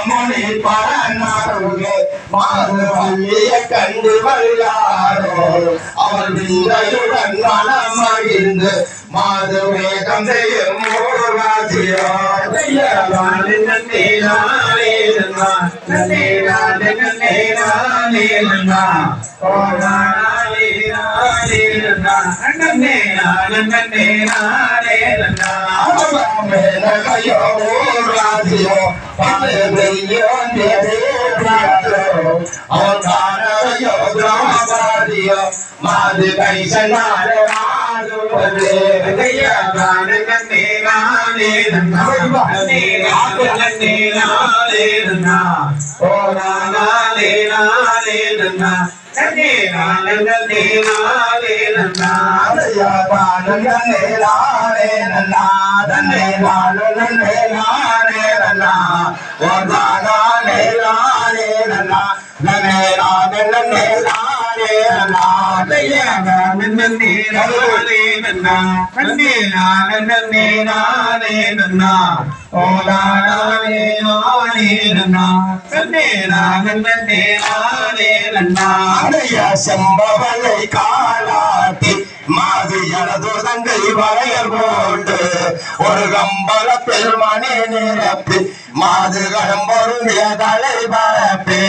மணி பரநாடுவே மாதவல்லிய கண்டு வல்லாரோ அவள் விந்தையுடன் மனமகிழ்ந்து மாதவேகம் செய்யும் ராசியோ மாது கைசனார செம்பவனை காலாட்டி மாது எனது தங்கை வளையல் போட்டு ஒரு கம்பளத்தில் மணி நிரப்பி மாது கடம்பொருள் தலை பரப்பி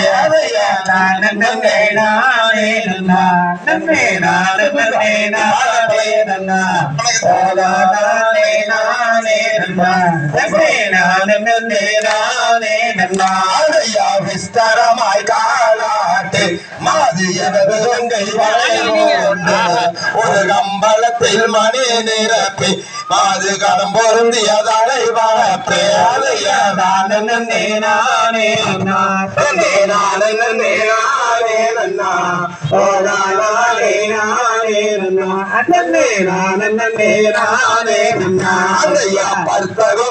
விஸ்தரமாய் காலாட்டு மாது எனது தங்கை வளையல் போட்டு ஒரு கம்பளத்தில் மணி நிரப்பி மாது கடம் பொருந்திய தலை பரப்பி பர்த்தகம்